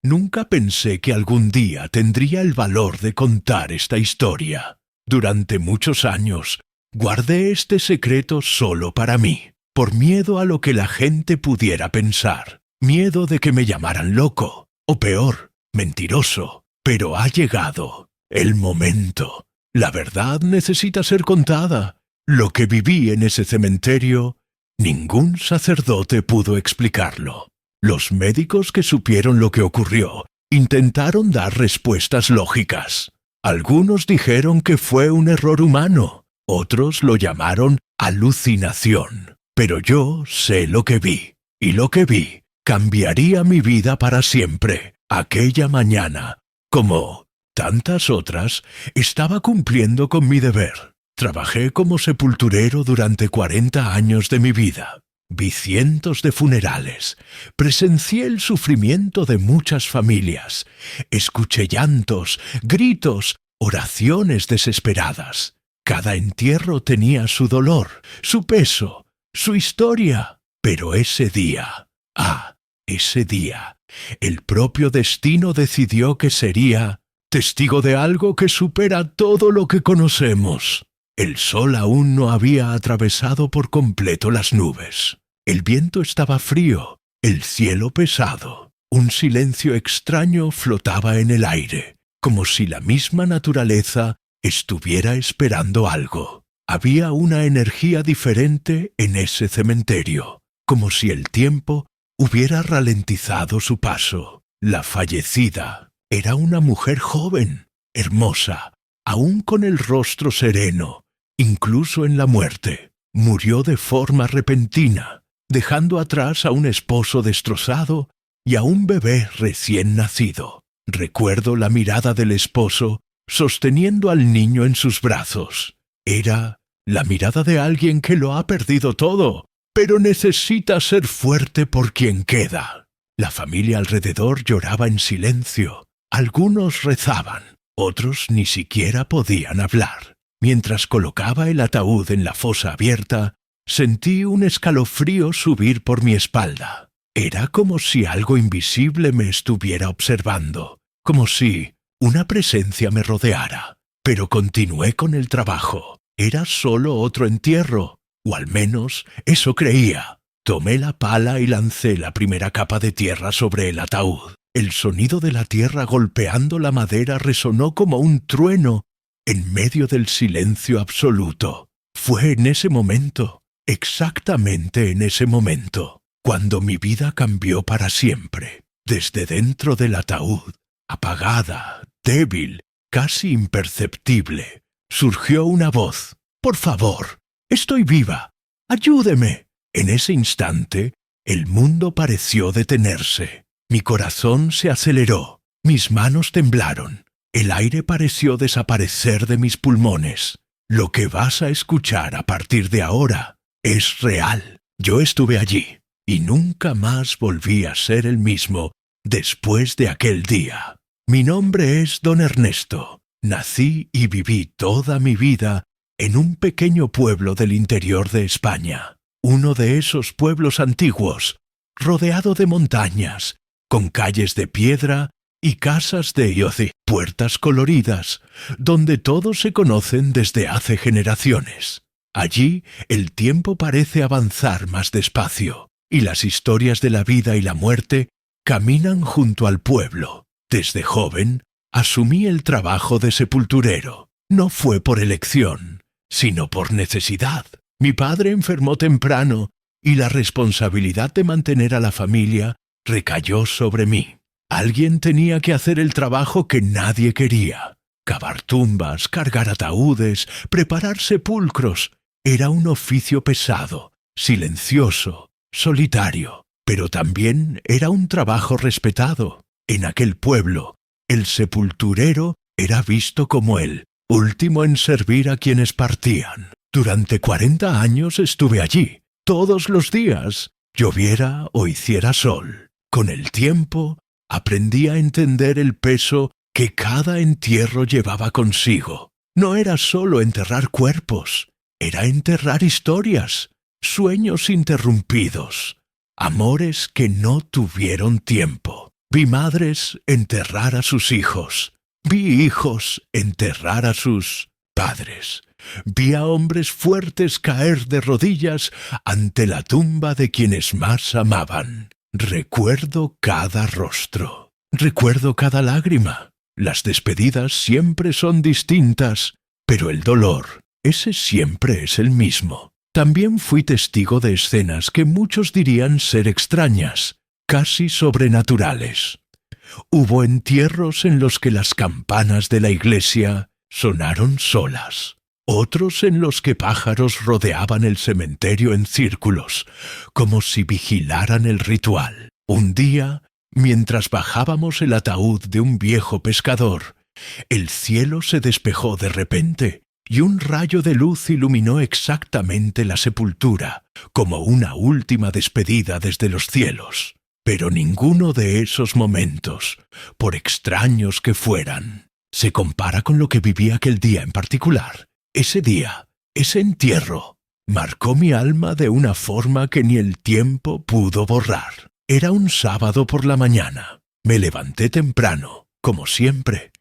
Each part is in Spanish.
Nunca pensé que algún día tendría el valor de contar esta historia. Durante muchos años, guardé este secreto solo para mí, por miedo a lo que la gente pudiera pensar, miedo de que me llamaran loco, o peor, mentiroso. Pero ha llegado el momento. La verdad necesita ser contada. Lo que viví en ese cementerio, ningún sacerdote pudo explicarlo. Los médicos que supieron lo que ocurrió intentaron dar respuestas lógicas. Algunos dijeron que fue un error humano, otros lo llamaron alucinación. Pero yo sé lo que vi, y lo que vi cambiaría mi vida para siempre. Aquella mañana, como tantas otras, estaba cumpliendo con mi deber. Trabajé como sepulturero durante 40 años de mi vida. Vi cientos de funerales, presencié el sufrimiento de muchas familias, escuché llantos, gritos, oraciones desesperadas. Cada entierro tenía su dolor, su peso, su historia. Pero ese día, ese día, el propio destino decidió que sería testigo de algo que supera todo lo que conocemos. El sol aún no había atravesado por completo las nubes. El viento estaba frío, el cielo pesado. Un silencio extraño flotaba en el aire, como si la misma naturaleza estuviera esperando algo. Había una energía diferente en ese cementerio, como si el tiempo hubiera ralentizado su paso. La fallecida era una mujer joven, hermosa, aún con el rostro sereno. Incluso en la muerte, murió de forma repentina, dejando atrás a un esposo destrozado y a un bebé recién nacido. Recuerdo la mirada del esposo sosteniendo al niño en sus brazos. Era la mirada de alguien que lo ha perdido todo, pero necesita ser fuerte por quien queda. La familia alrededor lloraba en silencio. Algunos rezaban, otros ni siquiera podían hablar. Mientras colocaba el ataúd en la fosa abierta, sentí un escalofrío subir por mi espalda. Era como si algo invisible me estuviera observando, como si una presencia me rodeara. Pero continué con el trabajo. Era solo otro entierro, o al menos eso creía. Tomé la pala y lancé la primera capa de tierra sobre el ataúd. El sonido de la tierra golpeando la madera resonó como un trueno en medio del silencio absoluto. Fue en ese momento, exactamente en ese momento, cuando mi vida cambió para siempre. Desde dentro del ataúd, apagada, débil, casi imperceptible, surgió una voz. «Por favor, estoy viva. Ayúdeme». En ese instante, el mundo pareció detenerse. Mi corazón se aceleró, mis manos temblaron. El aire pareció desaparecer de mis pulmones. Lo que vas a escuchar a partir de ahora es real. Yo estuve allí y nunca más volví a ser el mismo después de aquel día. Mi nombre es Don Ernesto. Nací y viví toda mi vida en un pequeño pueblo del interior de España. Uno de esos pueblos antiguos, rodeado de montañas, con calles de piedra y casas de yoce, puertas coloridas, donde todos se conocen desde hace generaciones. Allí el tiempo parece avanzar más despacio, y las historias de la vida y la muerte caminan junto al pueblo. Desde joven, asumí el trabajo de sepulturero. No fue por elección, sino por necesidad. Mi padre enfermó temprano, y la responsabilidad de mantener a la familia recayó sobre mí. Alguien tenía que hacer el trabajo que nadie quería. Cavar tumbas, cargar ataúdes, preparar sepulcros. Era un oficio pesado, silencioso, solitario, pero también era un trabajo respetado. En aquel pueblo, el sepulturero era visto como el último en servir a quienes partían. Durante 40 años estuve allí, todos los días, lloviera o hiciera sol. Con el tiempo, aprendí a entender el peso que cada entierro llevaba consigo. No era solo enterrar cuerpos, era enterrar historias, sueños interrumpidos, amores que no tuvieron tiempo. Vi madres enterrar a sus hijos. Vi hijos enterrar a sus padres. Vi a hombres fuertes caer de rodillas ante la tumba de quienes más amaban. Recuerdo cada rostro. Recuerdo cada lágrima. Las despedidas siempre son distintas, pero el dolor, ese siempre es el mismo. También fui testigo de escenas que muchos dirían ser extrañas, casi sobrenaturales. Hubo entierros en los que las campanas de la iglesia sonaron solas. Otros en los que pájaros rodeaban el cementerio en círculos, como si vigilaran el ritual. Un día, mientras bajábamos el ataúd de un viejo pescador, el cielo se despejó de repente y un rayo de luz iluminó exactamente la sepultura, como una última despedida desde los cielos. Pero ninguno de esos momentos, por extraños que fueran, se compara con lo que viví aquel día en particular. Ese día, ese entierro, marcó mi alma de una forma que ni el tiempo pudo borrar. Era un sábado por la mañana. Me levanté temprano, como siempre,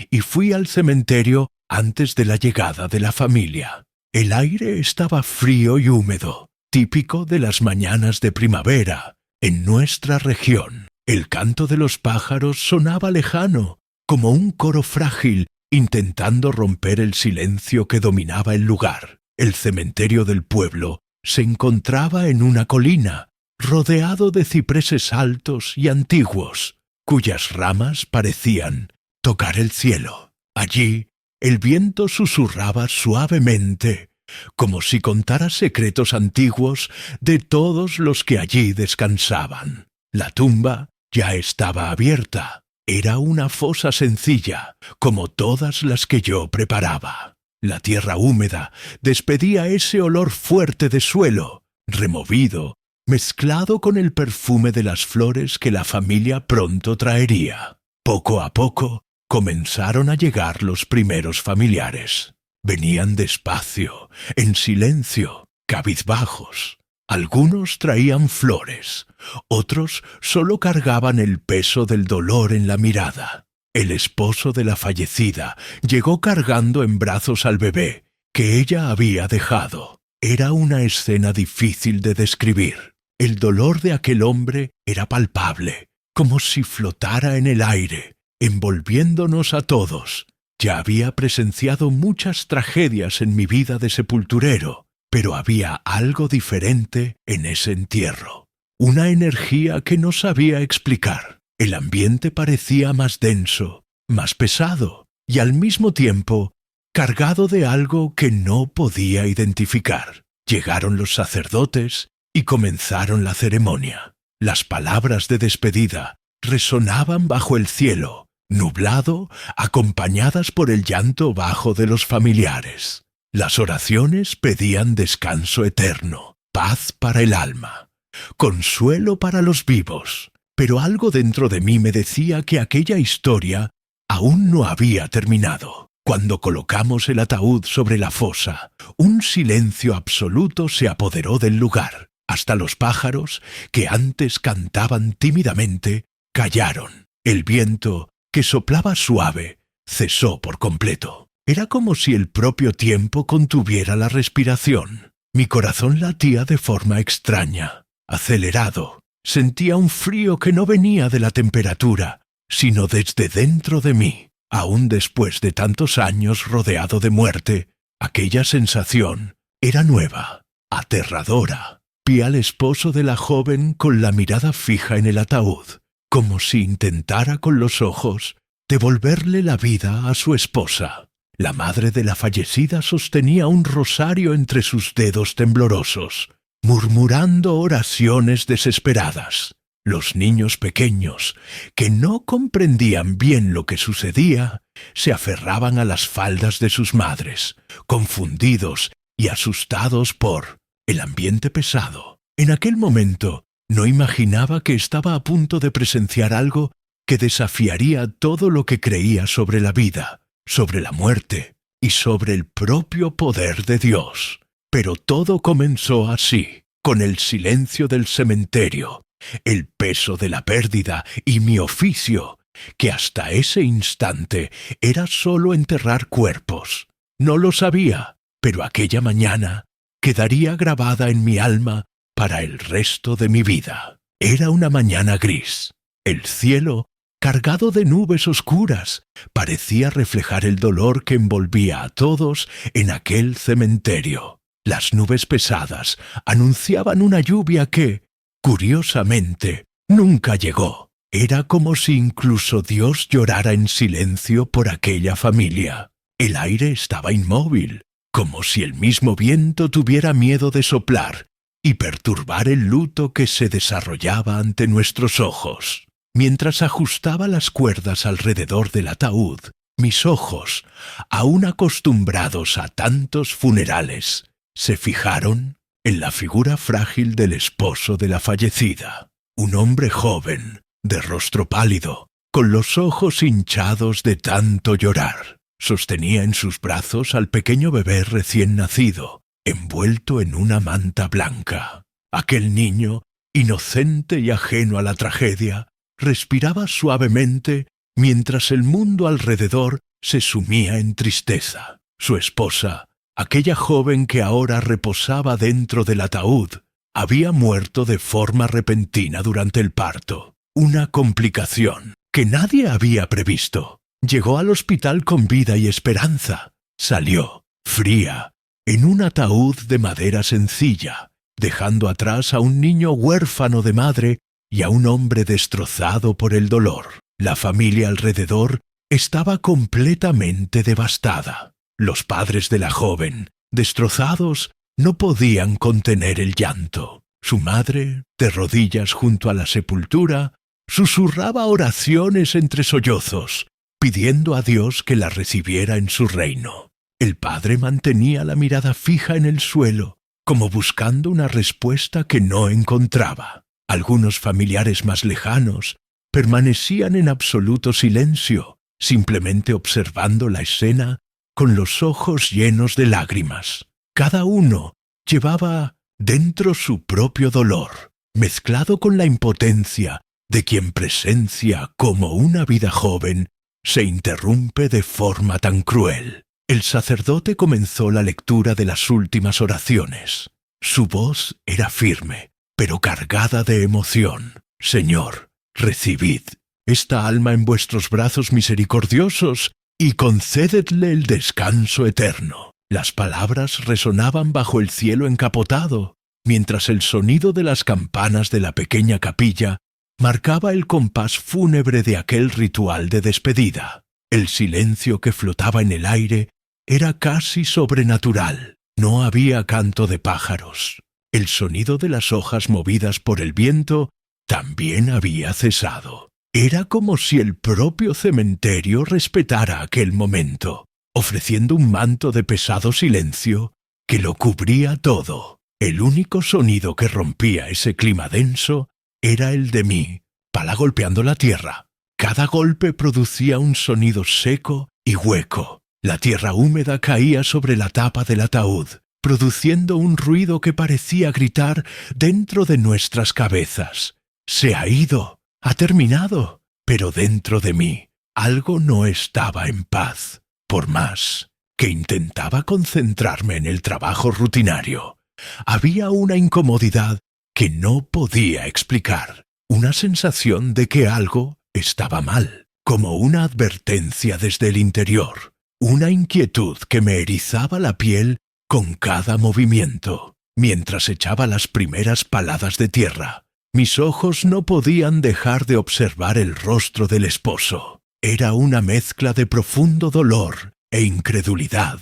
y fui al cementerio antes de la llegada de la familia. El aire estaba frío y húmedo, típico de las mañanas de primavera. En nuestra región, el canto de los pájaros sonaba lejano, como un coro frágil, intentando romper el silencio que dominaba el lugar. El cementerio del pueblo se encontraba en una colina, rodeado de cipreses altos y antiguos, cuyas ramas parecían tocar el cielo. Allí, el viento susurraba suavemente, como si contara secretos antiguos de todos los que allí descansaban. La tumba ya estaba abierta. Era una fosa sencilla, como todas las que yo preparaba. La tierra húmeda despedía ese olor fuerte de suelo, removido, mezclado con el perfume de las flores que la familia pronto traería. Poco a poco comenzaron a llegar los primeros familiares. Venían despacio, en silencio, cabizbajos. Algunos traían flores, otros solo cargaban el peso del dolor en la mirada. El esposo de la fallecida llegó cargando en brazos al bebé que ella había dejado. Era una escena difícil de describir. El dolor de aquel hombre era palpable, como si flotara en el aire, envolviéndonos a todos. Ya había presenciado muchas tragedias en mi vida de sepulturero, pero había algo diferente en ese entierro. Una energía que no sabía explicar. El ambiente parecía más denso, más pesado, y al mismo tiempo cargado de algo que no podía identificar. Llegaron los sacerdotes y comenzaron la ceremonia. Las palabras de despedida resonaban bajo el cielo, nublado, acompañadas por el llanto bajo de los familiares. Las oraciones pedían descanso eterno, paz para el alma, consuelo para los vivos, pero algo dentro de mí me decía que aquella historia aún no había terminado. Cuando colocamos el ataúd sobre la fosa, un silencio absoluto se apoderó del lugar. Hasta los pájaros, que antes cantaban tímidamente, callaron. El viento, que soplaba suave, cesó por completo. Era como si el propio tiempo contuviera la respiración. Mi corazón latía de forma extraña, acelerado. Sentía un frío que no venía de la temperatura, sino desde dentro de mí. Aún después de tantos años rodeado de muerte, aquella sensación era nueva, aterradora. Vi al esposo de la joven con la mirada fija en el ataúd, como si intentara con los ojos devolverle la vida a su esposa. La madre de la fallecida sostenía un rosario entre sus dedos temblorosos, murmurando oraciones desesperadas. Los niños pequeños, que no comprendían bien lo que sucedía, se aferraban a las faldas de sus madres, confundidos y asustados por el ambiente pesado. En aquel momento no imaginaba que estaba a punto de presenciar algo que desafiaría todo lo que creía sobre la vida, sobre la muerte y sobre el propio poder de Dios. Pero todo comenzó así, con el silencio del cementerio, el peso de la pérdida y mi oficio, que hasta ese instante era solo enterrar cuerpos. No lo sabía, pero aquella mañana quedaría grabada en mi alma para el resto de mi vida. Era una mañana gris. El cielo, cargado de nubes oscuras, parecía reflejar el dolor que envolvía a todos en aquel cementerio. Las nubes pesadas anunciaban una lluvia que, curiosamente, nunca llegó. Era como si incluso Dios llorara en silencio por aquella familia. El aire estaba inmóvil, como si el mismo viento tuviera miedo de soplar y perturbar el luto que se desarrollaba ante nuestros ojos. Mientras ajustaba las cuerdas alrededor del ataúd, mis ojos, aún acostumbrados a tantos funerales, se fijaron en la figura frágil del esposo de la fallecida, un hombre joven, de rostro pálido, con los ojos hinchados de tanto llorar. Sostenía en sus brazos al pequeño bebé recién nacido, envuelto en una manta blanca. Aquel niño, inocente y ajeno a la tragedia, respiraba suavemente mientras el mundo alrededor se sumía en tristeza. Su esposa, aquella joven que ahora reposaba dentro del ataúd, había muerto de forma repentina durante el parto. Una complicación que nadie había previsto. Llegó al hospital con vida y esperanza. Salió, fría, en un ataúd de madera sencilla, dejando atrás a un niño huérfano de madre y a un hombre destrozado por el dolor. La familia alrededor estaba completamente devastada. Los padres de la joven, destrozados, no podían contener el llanto. Su madre, de rodillas junto a la sepultura, susurraba oraciones entre sollozos, pidiendo a Dios que la recibiera en su reino. El padre mantenía la mirada fija en el suelo, como buscando una respuesta que no encontraba. Algunos familiares más lejanos permanecían en absoluto silencio, simplemente observando la escena con los ojos llenos de lágrimas. Cada uno llevaba dentro su propio dolor, mezclado con la impotencia de quien presencia cómo una vida joven se interrumpe de forma tan cruel. El sacerdote comenzó la lectura de las últimas oraciones. Su voz era firme, pero cargada de emoción. Señor, recibid esta alma en vuestros brazos misericordiosos y concédedle el descanso eterno. Las palabras resonaban bajo el cielo encapotado, mientras el sonido de las campanas de la pequeña capilla marcaba el compás fúnebre de aquel ritual de despedida. El silencio que flotaba en el aire era casi sobrenatural. No había canto de pájaros. El sonido de las hojas movidas por el viento también había cesado. Era como si el propio cementerio respetara aquel momento, ofreciendo un manto de pesado silencio que lo cubría todo. El único sonido que rompía ese clima denso era el de mi pala golpeando la tierra. Cada golpe producía un sonido seco y hueco. La tierra húmeda caía sobre la tapa del ataúd, produciendo un ruido que parecía gritar dentro de nuestras cabezas. Se ha ido, ha terminado, pero dentro de mí algo no estaba en paz. Por más que intentaba concentrarme en el trabajo rutinario, había una incomodidad que no podía explicar, una sensación de que algo estaba mal, como una advertencia desde el interior, una inquietud que me erizaba la piel con cada movimiento. Mientras echaba las primeras paladas de tierra, mis ojos no podían dejar de observar el rostro del esposo. Era una mezcla de profundo dolor e incredulidad.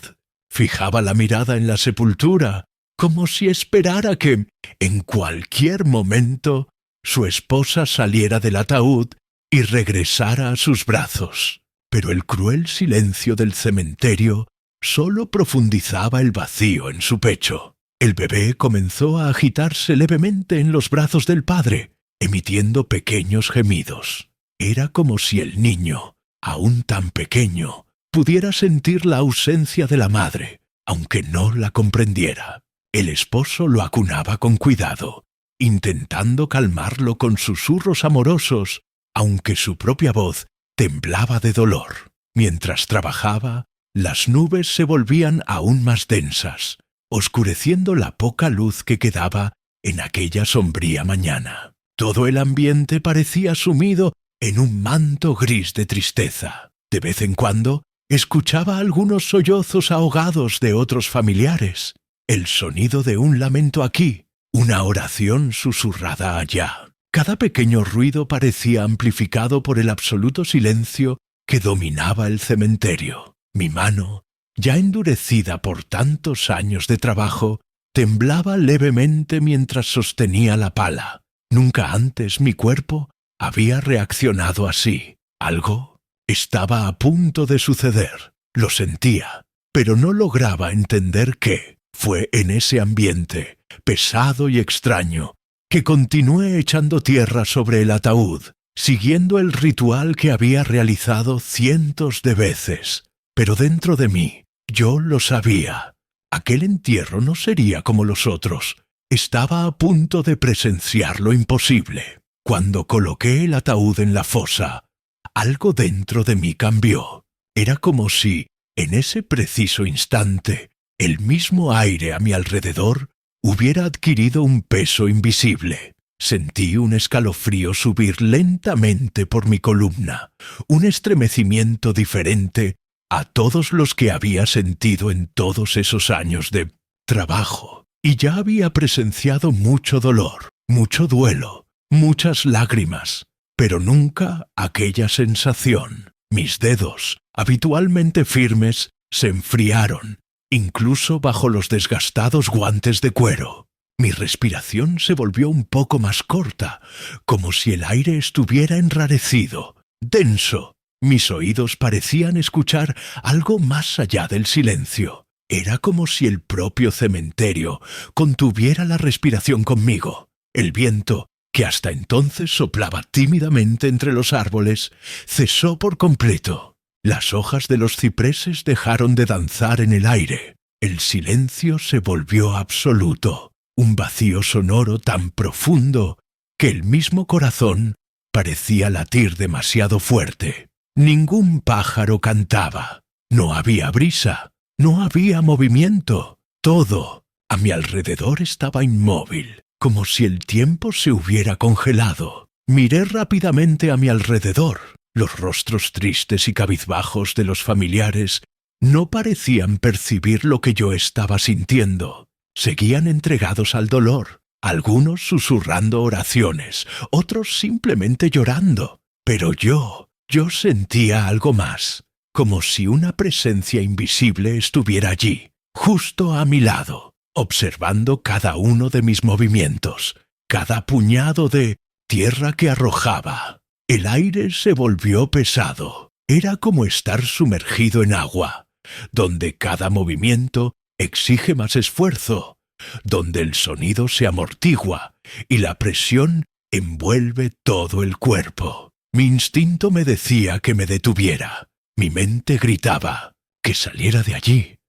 Fijaba la mirada en la sepultura, como si esperara que, en cualquier momento, su esposa saliera del ataúd y regresara a sus brazos. Pero el cruel silencio del cementerio solo profundizaba el vacío en su pecho. El bebé comenzó a agitarse levemente en los brazos del padre, emitiendo pequeños gemidos. Era como si el niño, aún tan pequeño, pudiera sentir la ausencia de la madre, aunque no la comprendiera. El esposo lo acunaba con cuidado, intentando calmarlo con susurros amorosos, aunque su propia voz temblaba de dolor. Mientras trabajaba, las nubes se volvían aún más densas, oscureciendo la poca luz que quedaba en aquella sombría mañana. Todo el ambiente parecía sumido en un manto gris de tristeza. De vez en cuando, escuchaba algunos sollozos ahogados de otros familiares, el sonido de un lamento aquí, una oración susurrada allá. Cada pequeño ruido parecía amplificado por el absoluto silencio que dominaba el cementerio. Mi mano, ya endurecida por tantos años de trabajo, temblaba levemente mientras sostenía la pala. Nunca antes mi cuerpo había reaccionado así. Algo estaba a punto de suceder. Lo sentía, pero no lograba entender qué. Fue en ese ambiente, pesado y extraño, que continué echando tierra sobre el ataúd, siguiendo el ritual que había realizado cientos de veces. Pero dentro de mí, yo lo sabía. Aquel entierro no sería como los otros. Estaba a punto de presenciar lo imposible. Cuando coloqué el ataúd en la fosa, algo dentro de mí cambió. Era como si, en ese preciso instante, el mismo aire a mi alrededor hubiera adquirido un peso invisible. Sentí un escalofrío subir lentamente por mi columna, un estremecimiento diferente a todos los que había sentido en todos esos años de trabajo. Y ya había presenciado mucho dolor, mucho duelo, muchas lágrimas, pero nunca aquella sensación. Mis dedos, habitualmente firmes, se enfriaron, incluso bajo los desgastados guantes de cuero. Mi respiración se volvió un poco más corta, como si el aire estuviera enrarecido, denso. Mis oídos parecían escuchar algo más allá del silencio. Era como si el propio cementerio contuviera la respiración conmigo. El viento, que hasta entonces soplaba tímidamente entre los árboles, cesó por completo. Las hojas de los cipreses dejaron de danzar en el aire. El silencio se volvió absoluto, un vacío sonoro tan profundo que el mismo corazón parecía latir demasiado fuerte. Ningún pájaro cantaba, no había brisa, no había movimiento. Todo a mi alrededor estaba inmóvil, como si el tiempo se hubiera congelado. Miré rápidamente a mi alrededor. Los rostros tristes y cabizbajos de los familiares no parecían percibir lo que yo estaba sintiendo. Seguían entregados al dolor, algunos susurrando oraciones, otros simplemente llorando. Pero yo sentía algo más, como si una presencia invisible estuviera allí, justo a mi lado, observando cada uno de mis movimientos, cada puñado de tierra que arrojaba. El aire se volvió pesado. Era como estar sumergido en agua, donde cada movimiento exige más esfuerzo, donde el sonido se amortigua y la presión envuelve todo el cuerpo. Mi instinto me decía que me detuviera. Mi mente gritaba que saliera de allí.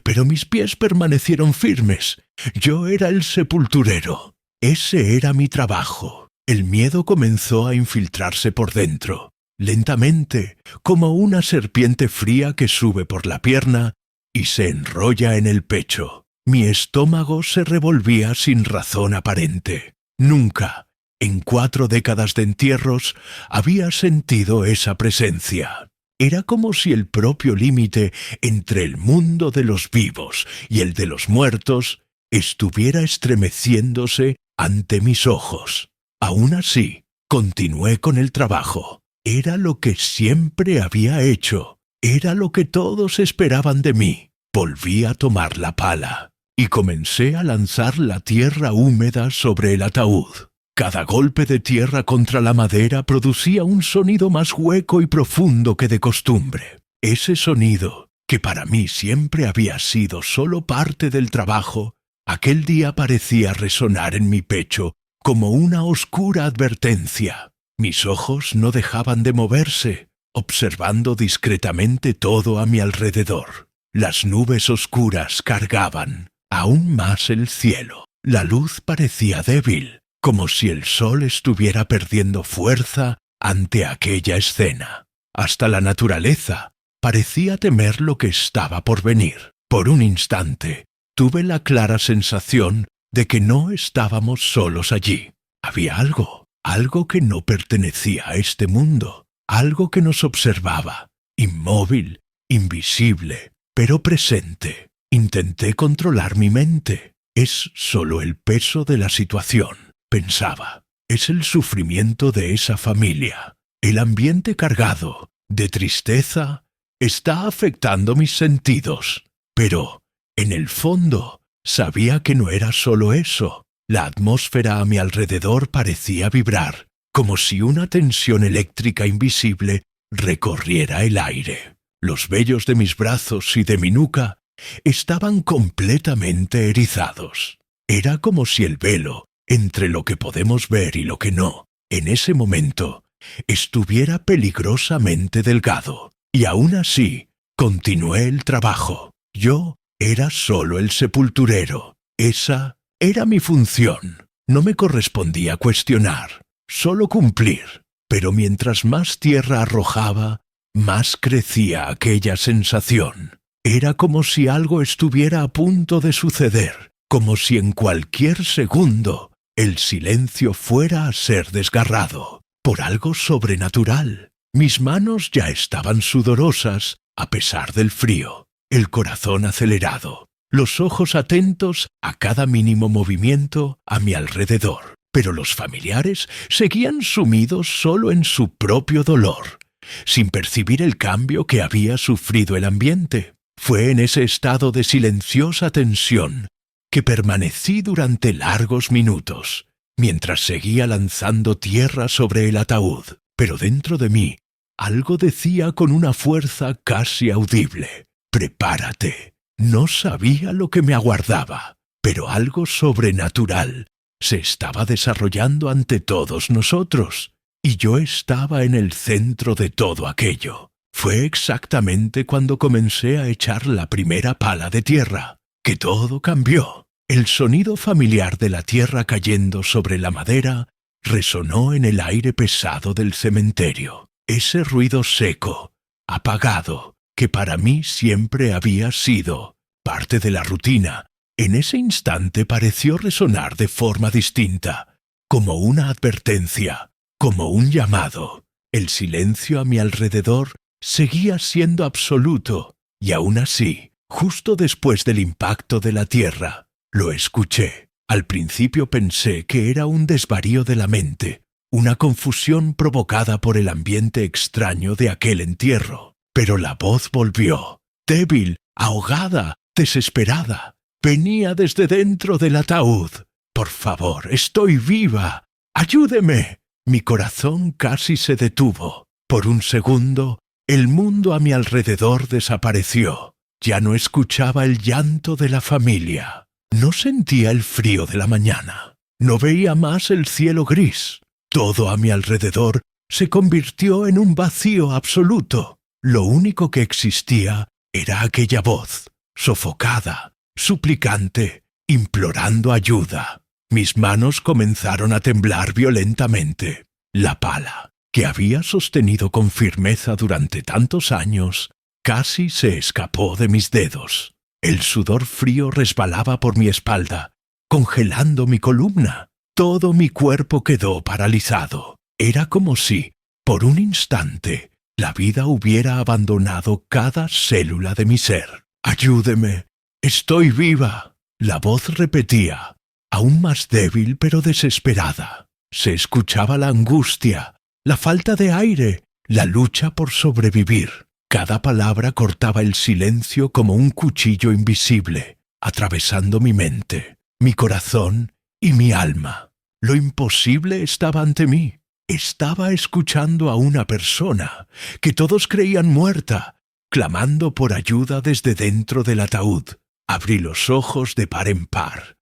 Pero mis pies permanecieron firmes. Yo era el sepulturero. Ese era mi trabajo. El miedo comenzó a infiltrarse por dentro, lentamente, como una serpiente fría que sube por la pierna y se enrolla en el pecho. Mi estómago se revolvía sin razón aparente. Nunca, en 4 décadas de entierros, había sentido esa presencia. Era como si el propio límite entre el mundo de los vivos y el de los muertos estuviera estremeciéndose ante mis ojos. Aún así, continué con el trabajo. Era lo que siempre había hecho. Era lo que todos esperaban de mí. Volví a tomar la pala y comencé a lanzar la tierra húmeda sobre el ataúd. Cada golpe de tierra contra la madera producía un sonido más hueco y profundo que de costumbre. Ese sonido, que para mí siempre había sido solo parte del trabajo, aquel día parecía resonar en mi pecho como una oscura advertencia. Mis ojos no dejaban de moverse, observando discretamente todo a mi alrededor. Las nubes oscuras cargaban aún más el cielo. La luz parecía débil, como si el sol estuviera perdiendo fuerza ante aquella escena. Hasta la naturaleza parecía temer lo que estaba por venir. Por un instante, tuve la clara sensación de que no estábamos solos allí. Había algo que no pertenecía a este mundo, algo que nos observaba, inmóvil, invisible, pero presente. Intenté controlar mi mente. Es solo el peso de la situación, pensaba. Es el sufrimiento de esa familia. El ambiente cargado de tristeza está afectando mis sentidos. Pero, en el fondo, sabía que no era solo eso. La atmósfera a mi alrededor parecía vibrar, como si una tensión eléctrica invisible recorriera el aire. Los vellos de mis brazos y de mi nuca estaban completamente erizados. Era como si el velo, entre lo que podemos ver y lo que no, en ese momento, estuviera peligrosamente delgado. Y aún así, continué el trabajo. Yo era solo el sepulturero. Esa era mi función. No me correspondía cuestionar, solo cumplir. Pero mientras más tierra arrojaba, más crecía aquella sensación. Era como si algo estuviera a punto de suceder, como si en cualquier segundo el silencio fuera a ser desgarrado por algo sobrenatural. Mis manos ya estaban sudorosas a pesar del frío, el corazón acelerado, los ojos atentos a cada mínimo movimiento a mi alrededor. Pero los familiares seguían sumidos solo en su propio dolor, sin percibir el cambio que había sufrido el ambiente. Fue en ese estado de silenciosa tensión que permanecí durante largos minutos, mientras seguía lanzando tierra sobre el ataúd. Pero dentro de mí, algo decía con una fuerza casi audible: «Prepárate». No sabía lo que me aguardaba, pero algo sobrenatural se estaba desarrollando ante todos nosotros, y yo estaba en el centro de todo aquello. Fue exactamente cuando comencé a echar la primera pala de tierra que todo cambió. El sonido familiar de la tierra cayendo sobre la madera resonó en el aire pesado del cementerio. Ese ruido seco, apagado, que para mí siempre había sido parte de la rutina, en ese instante pareció resonar de forma distinta, como una advertencia, como un llamado. El silencio a mi alrededor seguía siendo absoluto, y aún así, justo después del impacto de la tierra, lo escuché. Al principio pensé que era un desvarío de la mente, una confusión provocada por el ambiente extraño de aquel entierro. Pero la voz volvió, débil, ahogada, desesperada. Venía desde dentro del ataúd. «Por favor, estoy viva. ¡Ayúdeme!». Mi corazón casi se detuvo. Por un segundo, el mundo a mi alrededor desapareció. Ya no escuchaba el llanto de la familia. No sentía el frío de la mañana. No veía más el cielo gris. Todo a mi alrededor se convirtió en un vacío absoluto. Lo único que existía era aquella voz, sofocada, suplicante, implorando ayuda. Mis manos comenzaron a temblar violentamente. La pala, que había sostenido con firmeza durante tantos años, casi se escapó de mis dedos. El sudor frío resbalaba por mi espalda, congelando mi columna. Todo mi cuerpo quedó paralizado. Era como si, por un instante, la vida hubiera abandonado cada célula de mi ser. «Ayúdeme, estoy viva». La voz repetía, aún más débil pero desesperada. Se escuchaba la angustia, la falta de aire, la lucha por sobrevivir. Cada palabra cortaba el silencio como un cuchillo invisible, atravesando mi mente, mi corazón y mi alma. Lo imposible estaba ante mí. Estaba escuchando a una persona que todos creían muerta, clamando por ayuda desde dentro del ataúd. Abrí los ojos de par en par,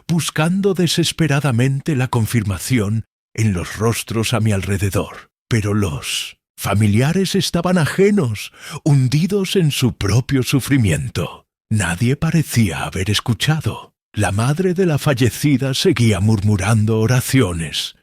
buscando desesperadamente la confirmación en los rostros a mi alrededor. Pero los familiares estaban ajenos, hundidos en su propio sufrimiento. Nadie parecía haber escuchado. La madre de la fallecida seguía murmurando oraciones,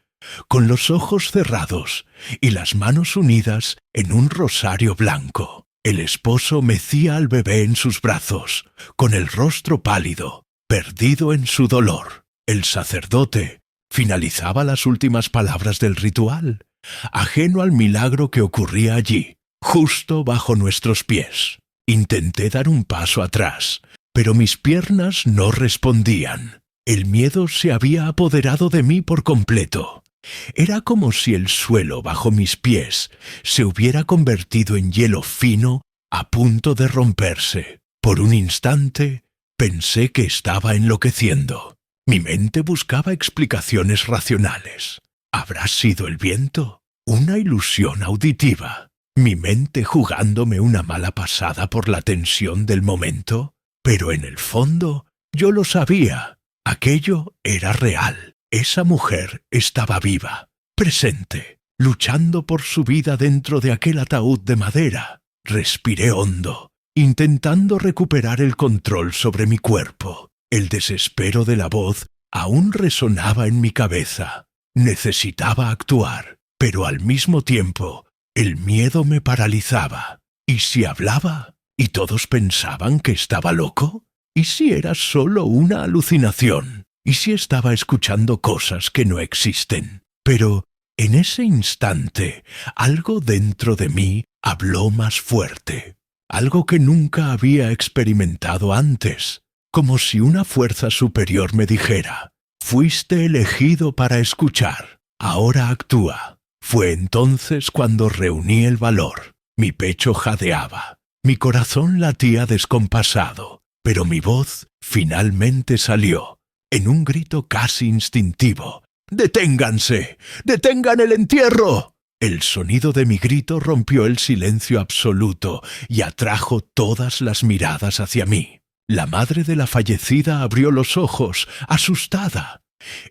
con los ojos cerrados y las manos unidas en un rosario blanco. El esposo mecía al bebé en sus brazos, con el rostro pálido, perdido en su dolor. El sacerdote finalizaba las últimas palabras del ritual, ajeno al milagro que ocurría allí, justo bajo nuestros pies. Intenté dar un paso atrás, pero mis piernas no respondían. El miedo se había apoderado de mí por completo. Era como si el suelo bajo mis pies se hubiera convertido en hielo fino a punto de romperse. Por un instante pensé que estaba enloqueciendo. Mi mente buscaba explicaciones racionales. ¿Habrá sido el viento? ¿Una ilusión auditiva? ¿Mi mente jugándome una mala pasada por la tensión del momento? Pero en el fondo yo lo sabía. Aquello era real. Esa mujer estaba viva, presente, luchando por su vida dentro de aquel ataúd de madera. Respiré hondo, intentando recuperar el control sobre mi cuerpo. El desespero de la voz aún resonaba en mi cabeza. Necesitaba actuar, pero al mismo tiempo el miedo me paralizaba. ¿Y si hablaba? ¿Y todos pensaban que estaba loco? ¿Y si era solo una alucinación? ¿Y si estaba escuchando cosas que no existen? Pero en ese instante algo dentro de mí habló más fuerte. Algo que nunca había experimentado antes. Como si una fuerza superior me dijera: fuiste elegido para escuchar, ahora actúa. Fue entonces cuando reuní el valor. Mi pecho jadeaba, mi corazón latía descompasado, pero mi voz finalmente salió, en un grito casi instintivo. ¡Deténganse! ¡Detengan el entierro! El sonido de mi grito rompió el silencio absoluto y atrajo todas las miradas hacia mí. La madre de la fallecida abrió los ojos, asustada.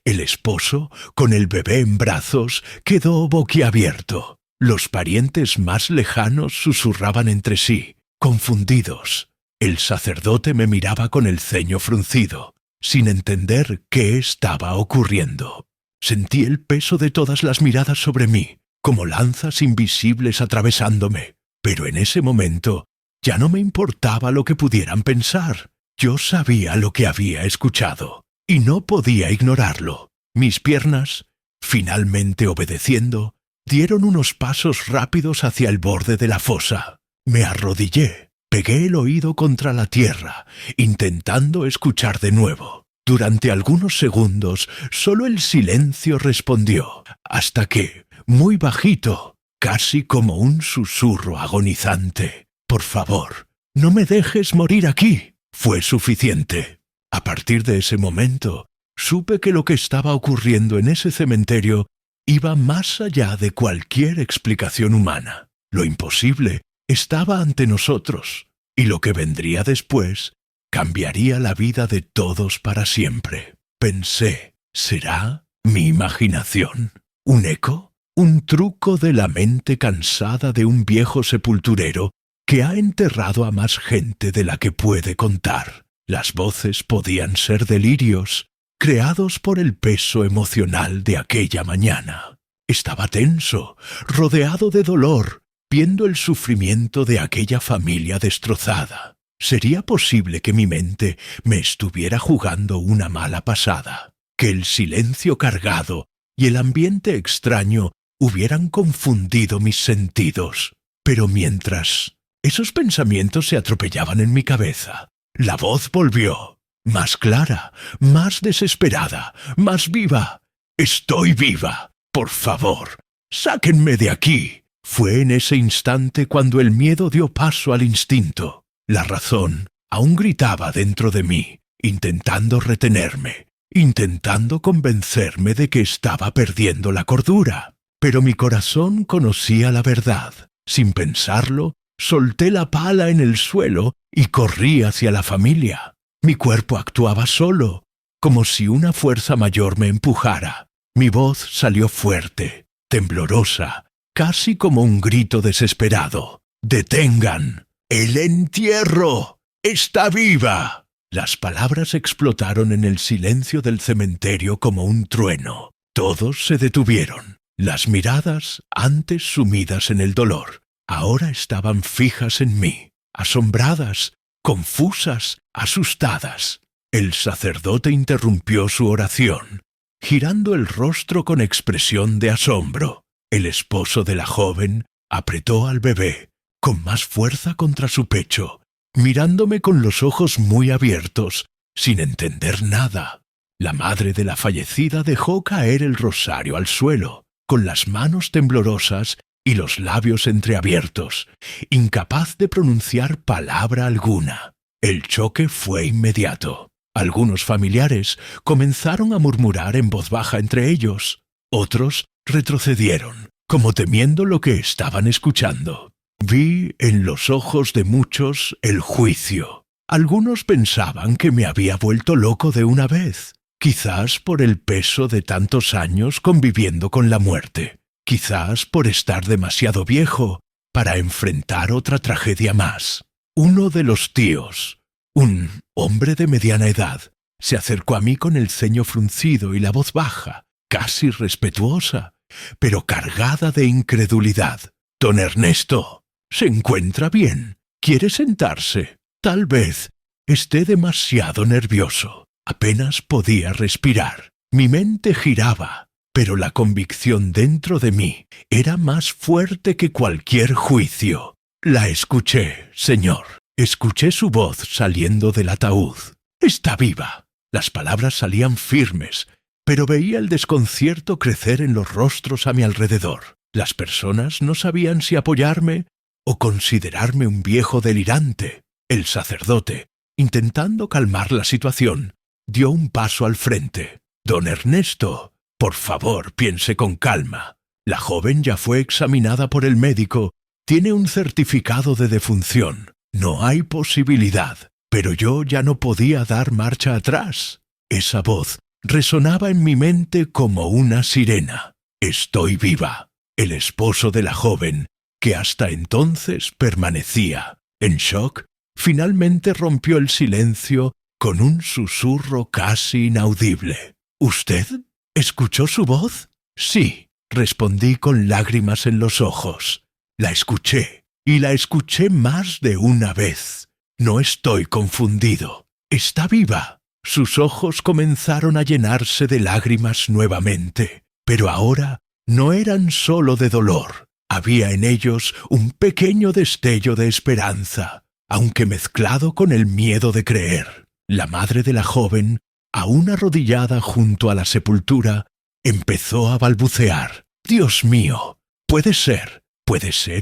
El esposo, con el bebé en brazos, quedó boquiabierto. Los parientes más lejanos susurraban entre sí, confundidos. El sacerdote me miraba con el ceño fruncido, sin entender qué estaba ocurriendo. Sentí el peso de todas las miradas sobre mí, como lanzas invisibles atravesándome. Pero en ese momento ya no me importaba lo que pudieran pensar. Yo sabía lo que había escuchado, y no podía ignorarlo. Mis piernas, finalmente obedeciendo, dieron unos pasos rápidos hacia el borde de la fosa. Me arrodillé, pegué el oído contra la tierra, intentando escuchar de nuevo. Durante algunos segundos solo el silencio respondió, hasta que, muy bajito, casi como un susurro agonizante: «Por favor, no me dejes morir aquí», fue suficiente. A partir de ese momento, supe que lo que estaba ocurriendo en ese cementerio iba más allá de cualquier explicación humana. Lo imposible estaba ante nosotros, y lo que vendría después cambiaría la vida de todos para siempre. Pensé, ¿será mi imaginación? ¿Un eco? ¿Un truco de la mente cansada de un viejo sepulturero que ha enterrado a más gente de la que puede contar? Las voces podían ser delirios, creados por el peso emocional de aquella mañana. Estaba tenso, rodeado de dolor, viendo el sufrimiento de aquella familia destrozada. ¿Sería posible que mi mente me estuviera jugando una mala pasada? ¿Que el silencio cargado y el ambiente extraño hubieran confundido mis sentidos? Pero mientras esos pensamientos se atropellaban en mi cabeza, la voz volvió, más clara, más desesperada, más viva. «Estoy viva. Por favor, sáquenme de aquí». Fue en ese instante cuando el miedo dio paso al instinto. La razón aún gritaba dentro de mí, intentando retenerme, intentando convencerme de que estaba perdiendo la cordura. Pero mi corazón conocía la verdad. Sin pensarlo, solté la pala en el suelo y corrí hacia la familia. Mi cuerpo actuaba solo, como si una fuerza mayor me empujara. Mi voz salió fuerte, temblorosa, casi como un grito desesperado. «¡Detengan! ¡El entierro! ¡Está viva!». Las palabras explotaron en el silencio del cementerio como un trueno. Todos se detuvieron. Las miradas, antes sumidas en el dolor, ahora estaban fijas en mí, asombradas, confusas, asustadas. El sacerdote interrumpió su oración, girando el rostro con expresión de asombro. El esposo de la joven apretó al bebé con más fuerza contra su pecho, mirándome con los ojos muy abiertos, sin entender nada. La madre de la fallecida dejó caer el rosario al suelo, con las manos temblorosas y los labios entreabiertos, incapaz de pronunciar palabra alguna. El choque fue inmediato. Algunos familiares comenzaron a murmurar en voz baja entre ellos. Otros retrocedieron, como temiendo lo que estaban escuchando. Vi en los ojos de muchos el juicio. Algunos pensaban que me había vuelto loco de una vez, quizás por el peso de tantos años conviviendo con la muerte, quizás por estar demasiado viejo para enfrentar otra tragedia más. Uno de los tíos, un hombre de mediana edad, se acercó a mí con el ceño fruncido y la voz baja, casi respetuosa, pero cargada de incredulidad. «Don Ernesto, ¿se encuentra bien? ¿Quiere sentarse? Tal vez esté demasiado nervioso». Apenas podía respirar. Mi mente giraba, pero la convicción dentro de mí era más fuerte que cualquier juicio. «La escuché, señor. Escuché su voz saliendo del ataúd. Está viva». Las palabras salían firmes, pero veía el desconcierto crecer en los rostros a mi alrededor. Las personas no sabían si apoyarme o considerarme un viejo delirante. El sacerdote, intentando calmar la situación, dio un paso al frente. «Don Ernesto, por favor, piense con calma. La joven ya fue examinada por el médico. Tiene un certificado de defunción. No hay posibilidad». Pero yo ya no podía dar marcha atrás. Esa voz resonaba en mi mente como una sirena. «Estoy viva». El esposo de la joven, que hasta entonces permanecía en shock, finalmente rompió el silencio con un susurro casi inaudible. «¿Usted escuchó su voz?» «Sí», respondí con lágrimas en los ojos. «La escuché, y la escuché más de una vez. No estoy confundido. Está viva». Sus ojos comenzaron a llenarse de lágrimas nuevamente, pero ahora no eran sólo de dolor. Había en ellos un pequeño destello de esperanza, aunque mezclado con el miedo de creer. La madre de la joven, aún arrodillada junto a la sepultura, empezó a balbucear. «Dios mío, ¿puede ser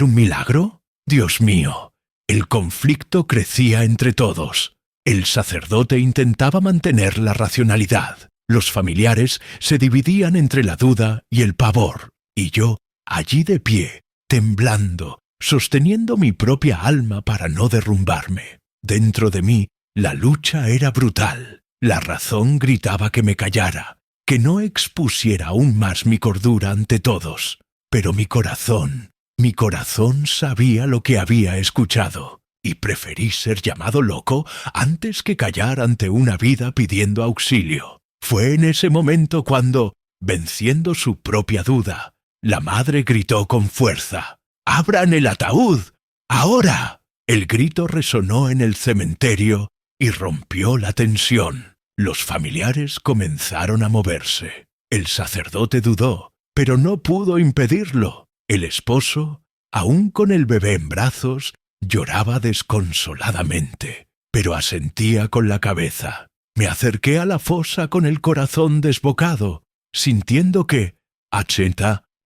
un milagro? Dios mío». El conflicto crecía entre todos. El sacerdote intentaba mantener la racionalidad. Los familiares se dividían entre la duda y el pavor. Y yo, allí de pie, temblando, sosteniendo mi propia alma para no derrumbarme. Dentro de mí, la lucha era brutal. La razón gritaba que me callara, que no expusiera aún más mi cordura ante todos. Pero mi corazón sabía lo que había escuchado, y preferí ser llamado loco antes que callar ante una vida pidiendo auxilio. Fue en ese momento cuando, venciendo su propia duda, la madre gritó con fuerza: «¡Abran el ataúd! ¡Ahora!». El grito resonó en el cementerio y rompió la tensión. Los familiares comenzaron a moverse. El sacerdote dudó, pero no pudo impedirlo. El esposo, aún con el bebé en brazos, lloraba desconsoladamente, pero asentía con la cabeza. Me acerqué a la fosa con el corazón desbocado, sintiendo que, a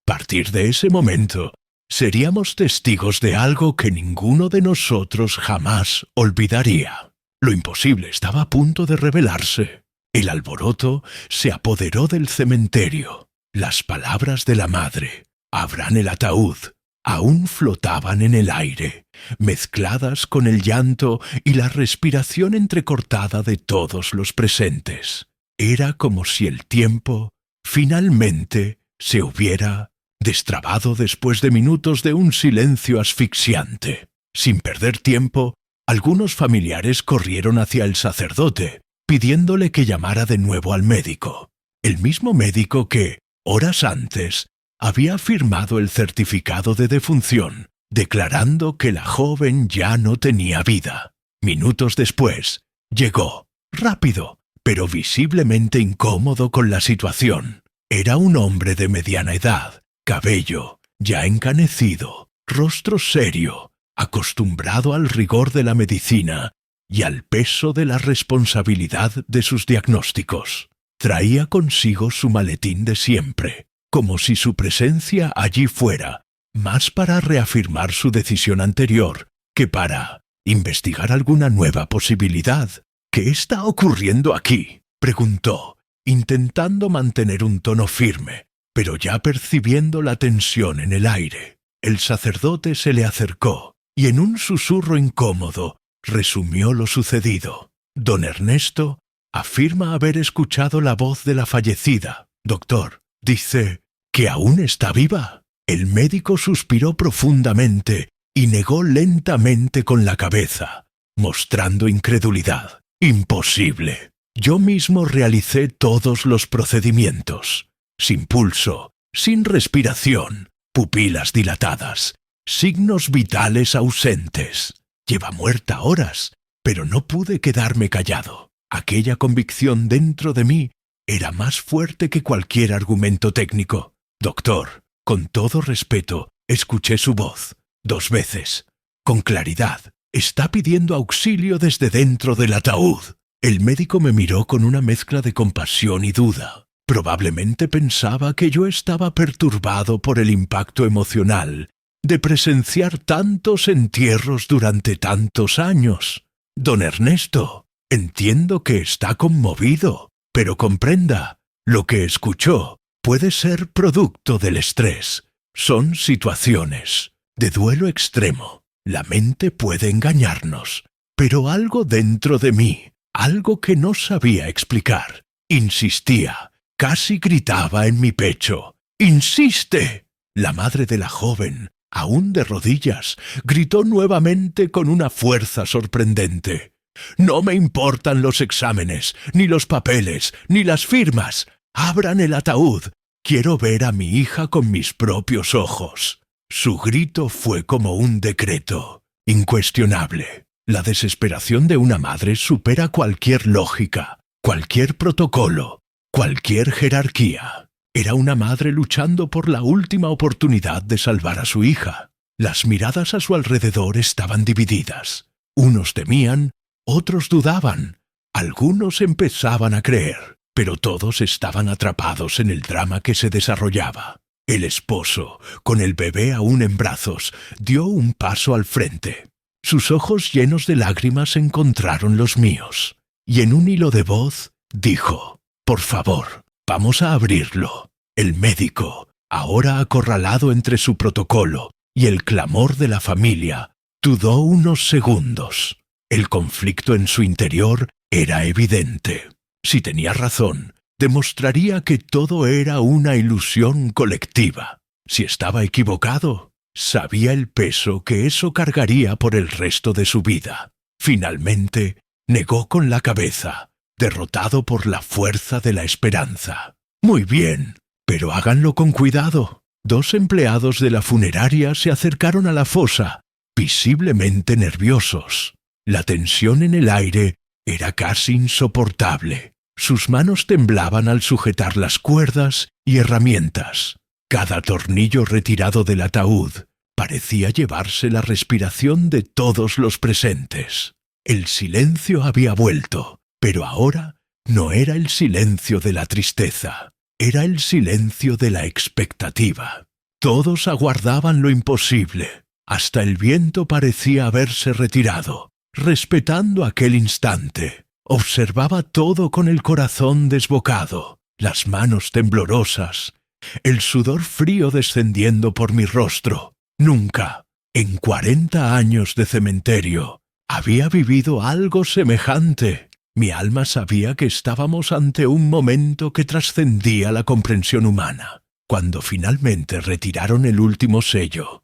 partir de ese momento, seríamos testigos de algo que ninguno de nosotros jamás olvidaría. Lo imposible estaba a punto de revelarse. El alboroto se apoderó del cementerio. Las palabras de la madre: «Abran el ataúd», aún flotaban en el aire, mezcladas con el llanto y la respiración entrecortada de todos los presentes. Era como si el tiempo, finalmente, se hubiera destrabado después de minutos de un silencio asfixiante. Sin perder tiempo, Algunos familiares corrieron hacia el sacerdote, pidiéndole que llamara de nuevo al médico. El mismo médico que, horas antes, había firmado el certificado de defunción, declarando que la joven ya no tenía vida. Minutos después, llegó, rápido, pero visiblemente incómodo con la situación. Era un hombre de mediana edad, cabello ya encanecido, rostro serio, acostumbrado al rigor de la medicina y al peso de la responsabilidad de sus diagnósticos. Traía consigo su maletín de siempre, como si su presencia allí fuera más para reafirmar su decisión anterior que para investigar alguna nueva posibilidad. «¿Qué está ocurriendo aquí?», preguntó, intentando mantener un tono firme, pero ya percibiendo la tensión en el aire. El sacerdote se le acercó y en un susurro incómodo resumió lo sucedido. «Don Ernesto afirma haber escuchado la voz de la fallecida. Doctor, dice que aún está viva». El médico suspiró profundamente y negó lentamente con la cabeza, mostrando incredulidad. «Imposible. Yo mismo realicé todos los procedimientos. Sin pulso, sin respiración, pupilas dilatadas, signos vitales ausentes. Lleva muerta horas, pero no pude quedarme callado. Aquella convicción dentro de mí era más fuerte que cualquier argumento técnico. Doctor, con todo respeto, escuché su voz, 2 veces, con claridad. Está pidiendo auxilio desde dentro del ataúd». El médico me miró con una mezcla de compasión y duda. Probablemente pensaba que yo estaba perturbado por el impacto emocional de presenciar tantos entierros durante tantos años. «Don Ernesto, entiendo que está conmovido, pero comprenda, lo que escuchó puede ser producto del estrés. Son situaciones de duelo extremo. La mente puede engañarnos, pero algo dentro de mí, algo que no sabía explicar, insistía, casi gritaba en mi pecho. «¡Insiste!». La madre de la joven, aún de rodillas, gritó nuevamente con una fuerza sorprendente. «No me importan los exámenes, ni los papeles, ni las firmas. Abran el ataúd. Quiero ver a mi hija con mis propios ojos». Su grito fue como un decreto, incuestionable. La desesperación de una madre supera cualquier lógica, cualquier protocolo, cualquier jerarquía. Era una madre luchando por la última oportunidad de salvar a su hija. Las miradas a su alrededor estaban divididas. Unos temían, otros dudaban, algunos empezaban a creer, pero todos estaban atrapados en el drama que se desarrollaba. El esposo, con el bebé aún en brazos, dio un paso al frente. Sus ojos llenos de lágrimas encontraron los míos, y en un hilo de voz dijo: «Por favor, vamos a abrirlo». El médico, ahora acorralado entre su protocolo y el clamor de la familia, dudó unos segundos. El conflicto en su interior era evidente. Si tenía razón, demostraría que todo era una ilusión colectiva. Si estaba equivocado, sabía el peso que eso cargaría por el resto de su vida. Finalmente, negó con la cabeza, derrotado por la fuerza de la esperanza. «Muy bien, pero háganlo con cuidado». 2 empleados de la funeraria se acercaron a la fosa, visiblemente nerviosos. La tensión en el aire era casi insoportable. Sus manos temblaban al sujetar las cuerdas y herramientas. Cada tornillo retirado del ataúd parecía llevarse la respiración de todos los presentes. El silencio había vuelto, pero ahora no era el silencio de la tristeza, era el silencio de la expectativa. Todos aguardaban lo imposible. Hasta el viento parecía haberse retirado, respetando aquel instante. Observaba todo con el corazón desbocado, las manos temblorosas, el sudor frío descendiendo por mi rostro. Nunca, en 40 años de cementerio, había vivido algo semejante. Mi alma sabía que estábamos ante un momento que trascendía la comprensión humana. Cuando finalmente retiraron el último sello,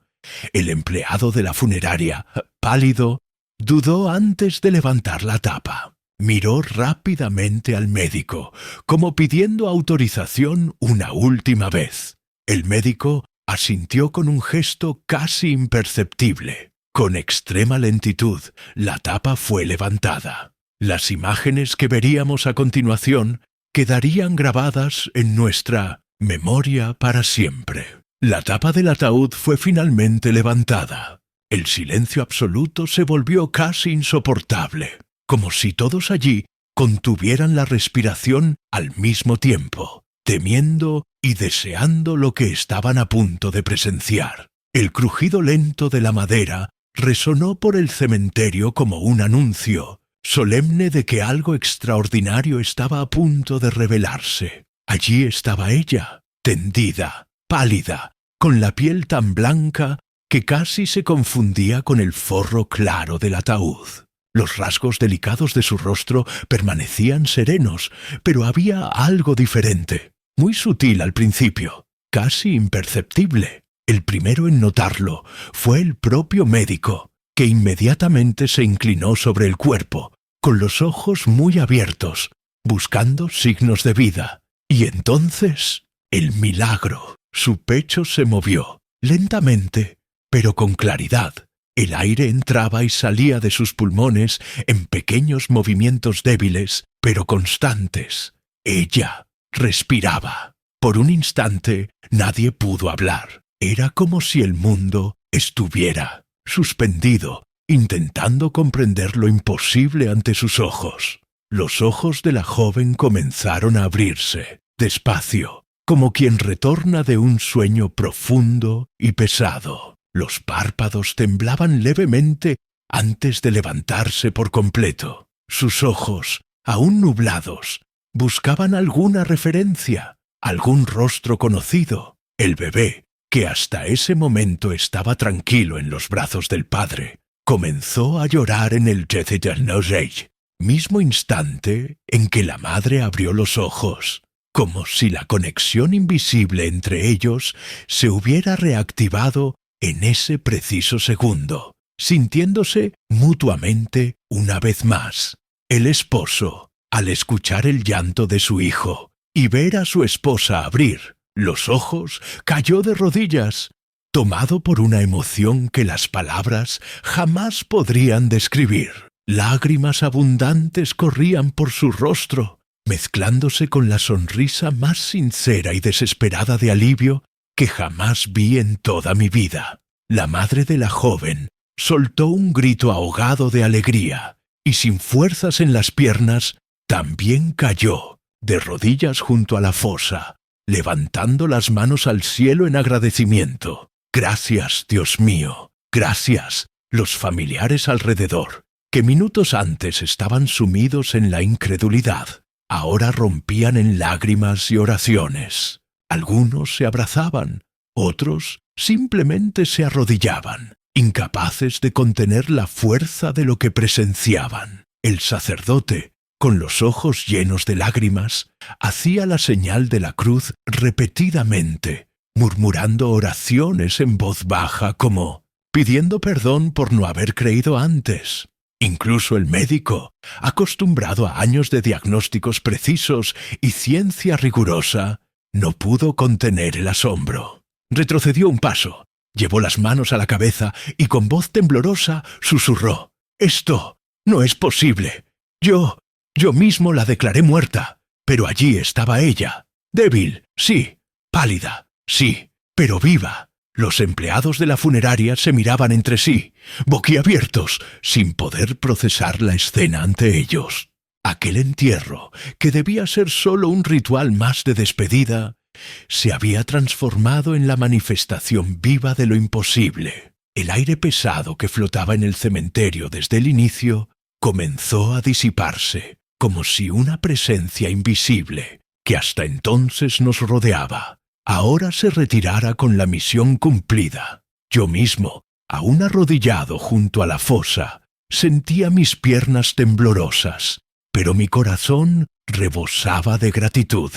el empleado de la funeraria, pálido, Dudó antes de levantar la tapa. Miró rápidamente al médico, como pidiendo autorización una última vez. El médico asintió con un gesto casi imperceptible. Con extrema lentitud, la tapa fue levantada. Las imágenes que veríamos a continuación quedarían grabadas en nuestra memoria para siempre. La tapa del ataúd fue finalmente levantada. El silencio absoluto se volvió casi insoportable, como si todos allí contuvieran la respiración al mismo tiempo, temiendo y deseando lo que estaban a punto de presenciar. El crujido lento de la madera resonó por el cementerio como un anuncio solemne de que algo extraordinario estaba a punto de revelarse. Allí estaba ella, tendida, pálida, con la piel tan blanca que casi se confundía con el forro claro del ataúd. Los rasgos delicados de su rostro permanecían serenos, pero había algo diferente, muy sutil al principio, casi imperceptible. El primero en notarlo fue el propio médico, que inmediatamente se inclinó sobre el cuerpo, con los ojos muy abiertos, buscando signos de vida. Y entonces, el milagro. Su pecho se movió, lentamente, pero con claridad. El aire entraba y salía de sus pulmones en pequeños movimientos débiles, pero constantes. Ella respiraba. Por un instante nadie pudo hablar. Era como si el mundo estuviera suspendido, intentando comprender lo imposible ante sus ojos. Los ojos de la joven comenzaron a abrirse, despacio, como quien retorna de un sueño profundo y pesado. Los párpados temblaban levemente antes de levantarse por completo. Sus ojos, aún nublados, buscaban alguna referencia, algún rostro conocido. El bebé, que hasta ese momento estaba tranquilo en los brazos del padre, comenzó a llorar en el mismo instante en que la madre abrió los ojos, como si la conexión invisible entre ellos se hubiera reactivado en ese preciso segundo, sintiéndose mutuamente una vez más. El esposo, al escuchar el llanto de su hijo y ver a su esposa abrir los ojos, cayó de rodillas, tomado por una emoción que las palabras jamás podrían describir. Lágrimas abundantes corrían por su rostro, mezclándose con la sonrisa más sincera y desesperada de alivio que jamás vi en toda mi vida. La madre de la joven soltó un grito ahogado de alegría y sin fuerzas en las piernas también cayó de rodillas junto a la fosa, levantando las manos al cielo en agradecimiento. Gracias, Dios mío, gracias. Los familiares alrededor, que minutos antes estaban sumidos en la incredulidad, ahora rompían en lágrimas y oraciones. Algunos se abrazaban, otros simplemente se arrodillaban, incapaces de contener la fuerza de lo que presenciaban. El sacerdote, con los ojos llenos de lágrimas, hacía la señal de la cruz repetidamente, murmurando oraciones en voz baja como pidiendo perdón por no haber creído antes. Incluso el médico, acostumbrado a años de diagnósticos precisos y ciencia rigurosa, no pudo contener el asombro. Retrocedió un paso, llevó las manos a la cabeza y con voz temblorosa susurró: «Esto no es posible. Yo mismo la declaré muerta, pero allí estaba ella, débil, sí, pálida, sí, pero viva». Los empleados de la funeraria se miraban entre sí, boquiabiertos, sin poder procesar la escena ante ellos. Aquel entierro, que debía ser solo un ritual más de despedida, se había transformado en la manifestación viva de lo imposible. El aire pesado que flotaba en el cementerio desde el inicio comenzó a disiparse, como si una presencia invisible, que hasta entonces nos rodeaba, ahora se retirara con la misión cumplida. Yo mismo, aún arrodillado junto a la fosa, sentía mis piernas temblorosas, pero mi corazón rebosaba de gratitud.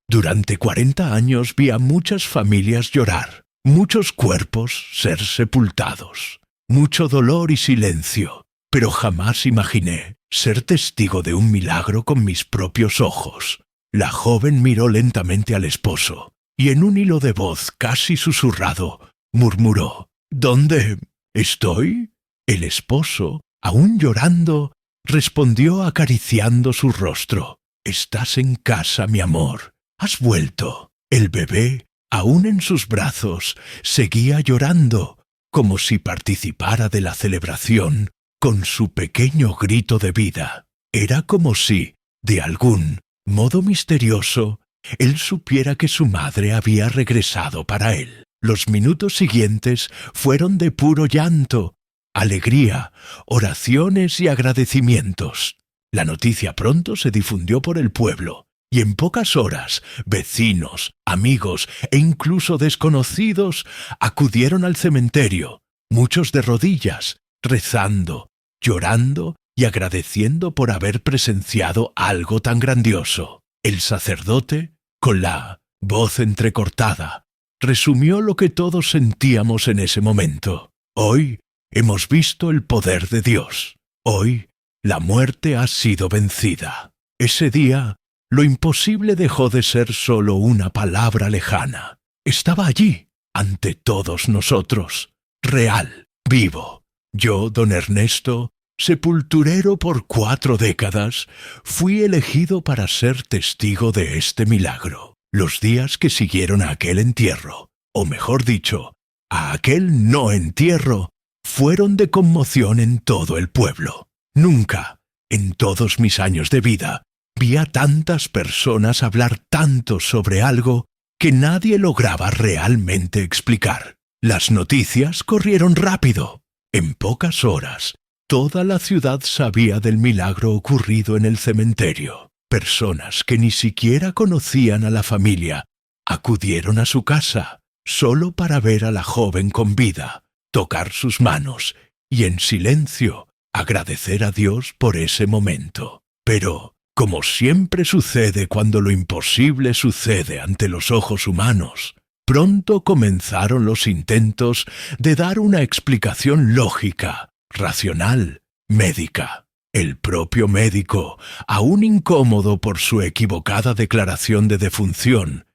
Durante 40 años vi a muchas familias llorar, muchos cuerpos ser sepultados, mucho dolor y silencio, pero jamás imaginé ser testigo de un milagro con mis propios ojos. La joven miró lentamente al esposo y en un hilo de voz casi susurrado murmuró: ¿Dónde estoy? El esposo, aún llorando, respondió acariciando su rostro: «Estás en casa, mi amor. Has vuelto». El bebé, aún en sus brazos, seguía llorando, como si participara de la celebración con su pequeño grito de vida. Era como si, de algún modo misterioso, él supiera que su madre había regresado para él. Los minutos siguientes fueron de puro llanto, alegría, oraciones y agradecimientos. La noticia pronto se difundió por el pueblo, y en pocas horas vecinos, amigos e incluso desconocidos acudieron al cementerio, muchos de rodillas, rezando, llorando y agradeciendo por haber presenciado algo tan grandioso. El sacerdote, con la voz entrecortada, resumió lo que todos sentíamos en ese momento. Hoy hemos visto el poder de Dios. Hoy la muerte ha sido vencida. Ese día, lo imposible dejó de ser solo una palabra lejana. Estaba allí, ante todos nosotros, real, vivo. Yo, don Ernesto, sepulturero por 4 décadas, fui elegido para ser testigo de este milagro. Los días que siguieron a aquel entierro, o mejor dicho, a aquel no entierro, fueron de conmoción en todo el pueblo. Nunca, en todos mis años de vida, vi a tantas personas hablar tanto sobre algo que nadie lograba realmente explicar. Las noticias corrieron rápido. En pocas horas, toda la ciudad sabía del milagro ocurrido en el cementerio. Personas que ni siquiera conocían a la familia acudieron a su casa solo para ver a la joven con vida, tocar sus manos y en silencio agradecer a Dios por ese momento. Pero, como siempre sucede cuando lo imposible sucede ante los ojos humanos, pronto comenzaron los intentos de dar una explicación lógica, racional, médica. El propio médico, aún incómodo por su equivocada declaración de defunción,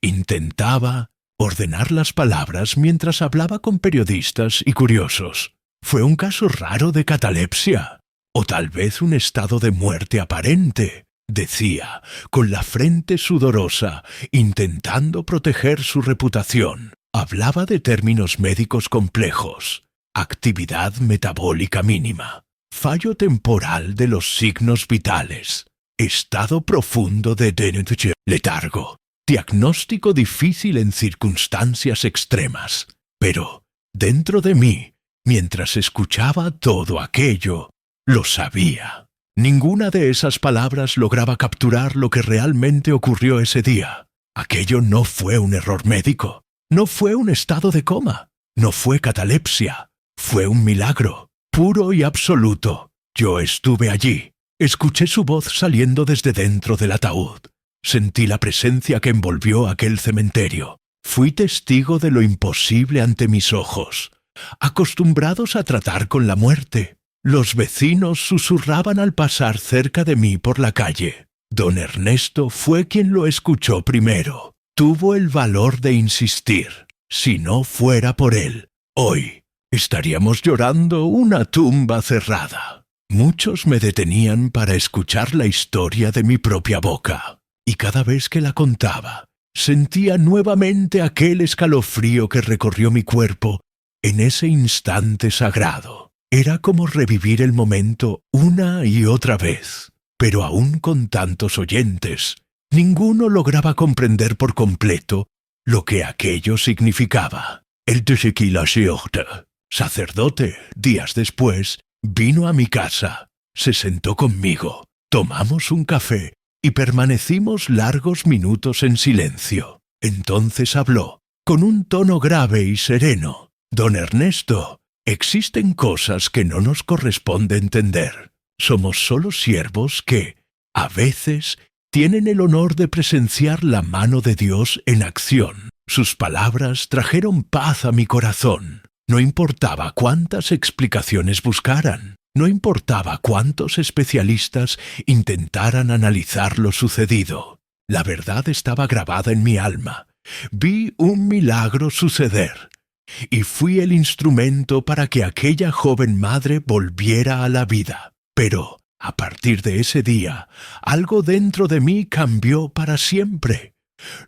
intentaba ordenar las palabras mientras hablaba con periodistas y curiosos. Fue un caso raro de catalepsia, o tal vez un estado de muerte aparente, decía, con la frente sudorosa, intentando proteger su reputación. Hablaba de términos médicos complejos: actividad metabólica mínima, fallo temporal de los signos vitales, estado profundo de letargo, diagnóstico difícil en circunstancias extremas. Pero, dentro de mí, mientras escuchaba todo aquello, lo sabía. Ninguna de esas palabras lograba capturar lo que realmente ocurrió ese día. Aquello no fue un error médico, no fue un estado de coma, no fue catalepsia, fue un milagro, puro y absoluto. Yo estuve allí, escuché su voz saliendo desde dentro del ataúd, sentí la presencia que envolvió aquel cementerio, fui testigo de lo imposible ante mis ojos. Acostumbrados a tratar con la muerte, los vecinos susurraban al pasar cerca de mí por la calle. Don Ernesto fue quien lo escuchó primero. Tuvo el valor de insistir. Si no fuera por él, hoy estaríamos llorando una tumba cerrada. Muchos me detenían para escuchar la historia de mi propia boca, y cada vez que la contaba, sentía nuevamente aquel escalofrío que recorrió mi cuerpo en ese instante sagrado. Era como revivir el momento una y otra vez, pero aún con tantos oyentes, ninguno lograba comprender por completo lo que aquello significaba. El sacerdote, días después, vino a mi casa, se sentó conmigo, tomamos un café y permanecimos largos minutos en silencio. Entonces habló, con un tono grave y sereno: «Don Ernesto, existen cosas que no nos corresponde entender. Somos solo siervos que, a veces, tienen el honor de presenciar la mano de Dios en acción». Sus palabras trajeron paz a mi corazón. No importaba cuántas explicaciones buscaran. No importaba cuántos especialistas intentaran analizar lo sucedido. La verdad estaba grabada en mi alma. Vi un milagro suceder, y fui el instrumento para que aquella joven madre volviera a la vida. Pero, a partir de ese día, algo dentro de mí cambió para siempre.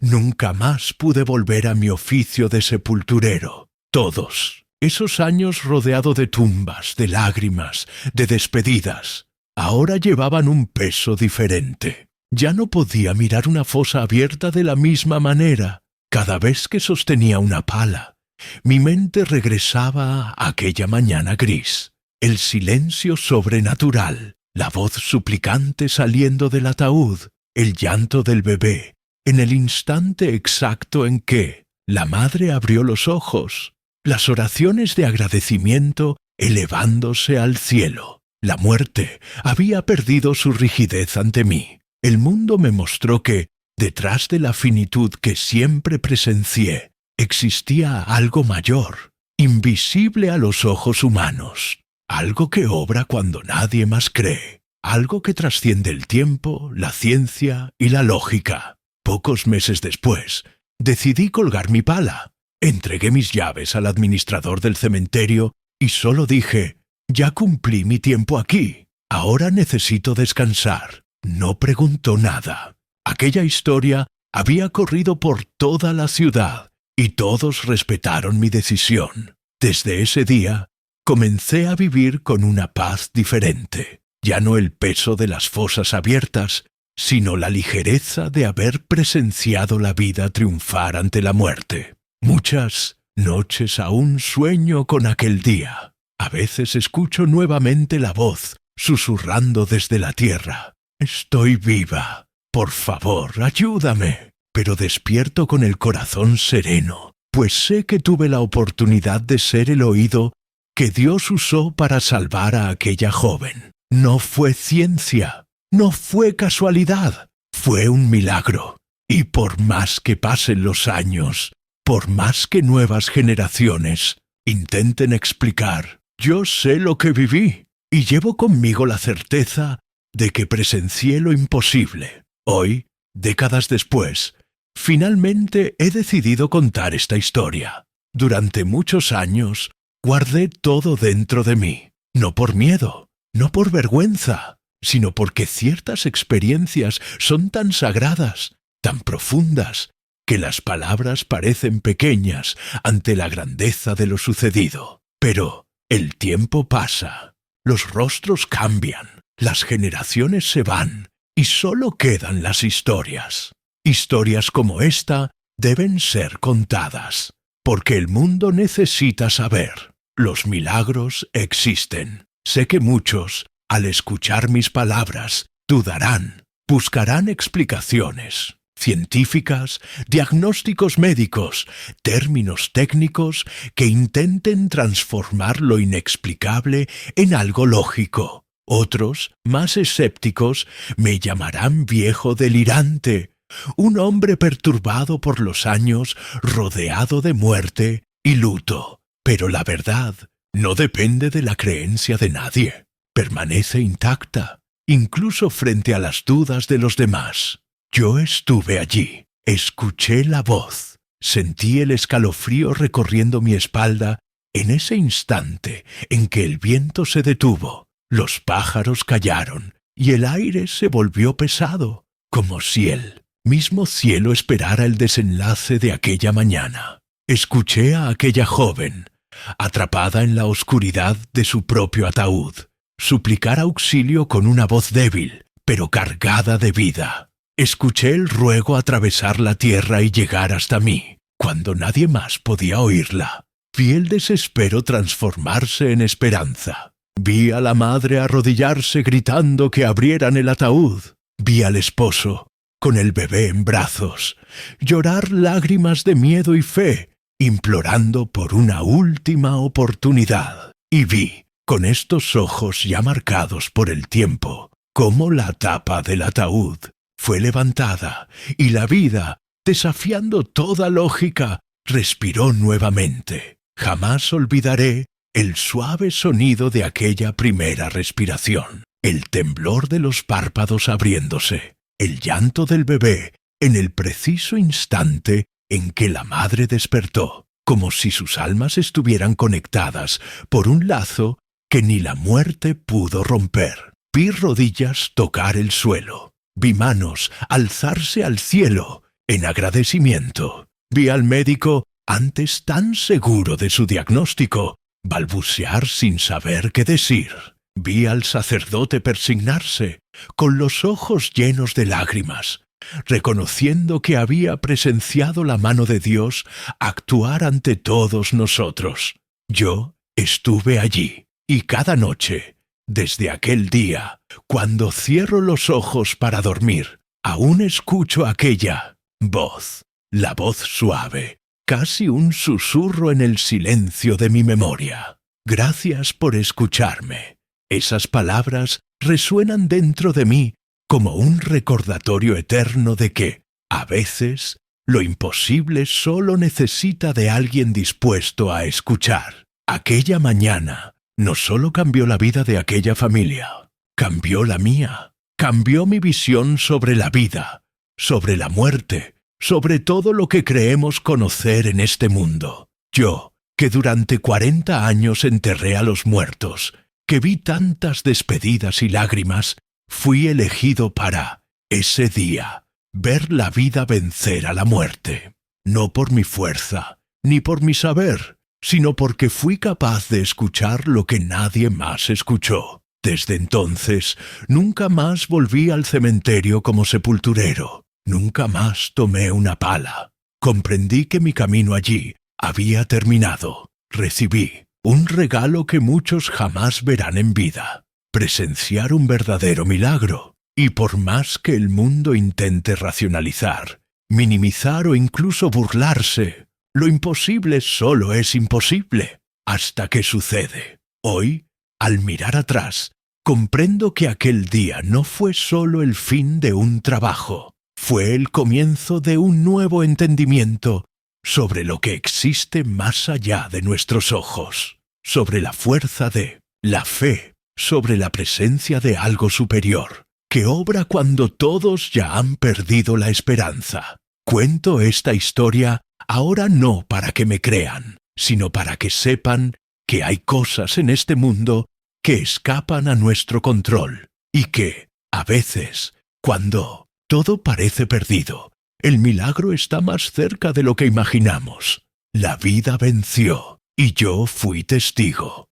Nunca más pude volver a mi oficio de sepulturero. Todos esos años rodeado de tumbas, de lágrimas, de despedidas, ahora llevaban un peso diferente. Ya no podía mirar una fosa abierta de la misma manera. Cada vez que sostenía una pala, mi mente regresaba a aquella mañana gris. El silencio sobrenatural, la voz suplicante saliendo del ataúd, el llanto del bebé, en el instante exacto en que la madre abrió los ojos, las oraciones de agradecimiento elevándose al cielo. La muerte había perdido su rigidez ante mí. El mundo me mostró que, detrás de la finitud que siempre presencié, existía algo mayor, invisible a los ojos humanos, algo que obra cuando nadie más cree, algo que trasciende el tiempo, la ciencia y la lógica. Pocos meses después, decidí colgar mi pala. Entregué mis llaves al administrador del cementerio y solo dije: «Ya cumplí mi tiempo aquí, ahora necesito descansar». No preguntó nada. Aquella historia había corrido por toda la ciudad y todos respetaron mi decisión. Desde ese día, comencé a vivir con una paz diferente. Ya no el peso de las fosas abiertas, sino la ligereza de haber presenciado la vida triunfar ante la muerte. Muchas noches aún sueño con aquel día. A veces escucho nuevamente la voz susurrando desde la tierra: «Estoy viva. Por favor, ayúdame». Pero despierto con el corazón sereno, pues sé que tuve la oportunidad de ser el oído que Dios usó para salvar a aquella joven. No fue ciencia, no fue casualidad, fue un milagro. Y por más que pasen los años, por más que nuevas generaciones intenten explicar, yo sé lo que viví y llevo conmigo la certeza de que presencié lo imposible. Hoy, décadas después, finalmente he decidido contar esta historia. Durante muchos años guardé todo dentro de mí, no por miedo, no por vergüenza, sino porque ciertas experiencias son tan sagradas, tan profundas, que las palabras parecen pequeñas ante la grandeza de lo sucedido. Pero el tiempo pasa, los rostros cambian, las generaciones se van y solo quedan las historias. Historias como esta deben ser contadas, porque el mundo necesita saber. Los milagros existen. Sé que muchos, al escuchar mis palabras, dudarán, buscarán explicaciones científicas, diagnósticos médicos, términos técnicos que intenten transformar lo inexplicable en algo lógico. Otros, más escépticos, me llamarán viejo delirante, un hombre perturbado por los años, rodeado de muerte y luto. Pero la verdad no depende de la creencia de nadie. Permanece intacta, incluso frente a las dudas de los demás. Yo estuve allí, escuché la voz, sentí el escalofrío recorriendo mi espalda en ese instante en que el viento se detuvo, los pájaros callaron y el aire se volvió pesado, como si el mismo cielo esperara el desenlace de aquella mañana. Escuché a aquella joven, atrapada en la oscuridad de su propio ataúd, suplicar auxilio con una voz débil, pero cargada de vida. Escuché el ruego atravesar la tierra y llegar hasta mí, cuando nadie más podía oírla. Vi el desespero transformarse en esperanza. Vi a la madre arrodillarse gritando que abrieran el ataúd. Vi al esposo, con el bebé en brazos, llorar lágrimas de miedo y fe, implorando por una última oportunidad. Y vi, con estos ojos ya marcados por el tiempo, cómo la tapa del ataúd fue levantada y la vida, desafiando toda lógica, respiró nuevamente. Jamás olvidaré el suave sonido de aquella primera respiración, el temblor de los párpados abriéndose, el llanto del bebé en el preciso instante en que la madre despertó, como si sus almas estuvieran conectadas por un lazo que ni la muerte pudo romper. Vi rodillas tocar el suelo, vi manos alzarse al cielo en agradecimiento, vi al médico, antes tan seguro de su diagnóstico, balbucear sin saber qué decir. Vi al sacerdote persignarse, con los ojos llenos de lágrimas, reconociendo que había presenciado la mano de Dios actuar ante todos nosotros. Yo estuve allí, y cada noche, desde aquel día, cuando cierro los ojos para dormir, aún escucho aquella voz, la voz suave, casi un susurro en el silencio de mi memoria. Gracias por escucharme. Esas palabras resuenan dentro de mí como un recordatorio eterno de que, a veces, lo imposible solo necesita de alguien dispuesto a escuchar. Aquella mañana no solo cambió la vida de aquella familia, cambió la mía, cambió mi visión sobre la vida, sobre la muerte, sobre todo lo que creemos conocer en este mundo. Yo, que durante 40 años enterré a los muertos, que vi tantas despedidas y lágrimas, fui elegido para, ese día, ver la vida vencer a la muerte. No por mi fuerza, ni por mi saber, sino porque fui capaz de escuchar lo que nadie más escuchó. Desde entonces, nunca más volví al cementerio como sepulturero. Nunca más tomé una pala. Comprendí que mi camino allí había terminado. Recibí un regalo que muchos jamás verán en vida. Presenciar un verdadero milagro. Y por más que el mundo intente racionalizar, minimizar o incluso burlarse, lo imposible solo es imposible hasta que sucede. Hoy, al mirar atrás, comprendo que aquel día no fue solo el fin de un trabajo, fue el comienzo de un nuevo entendimiento sobre lo que existe más allá de nuestros ojos, sobre la fuerza de la fe, sobre la presencia de algo superior, que obra cuando todos ya han perdido la esperanza. Cuento esta historia ahora no para que me crean, sino para que sepan que hay cosas en este mundo que escapan a nuestro control y que, a veces, cuando todo parece perdido, el milagro está más cerca de lo que imaginamos. La vida venció y yo fui testigo.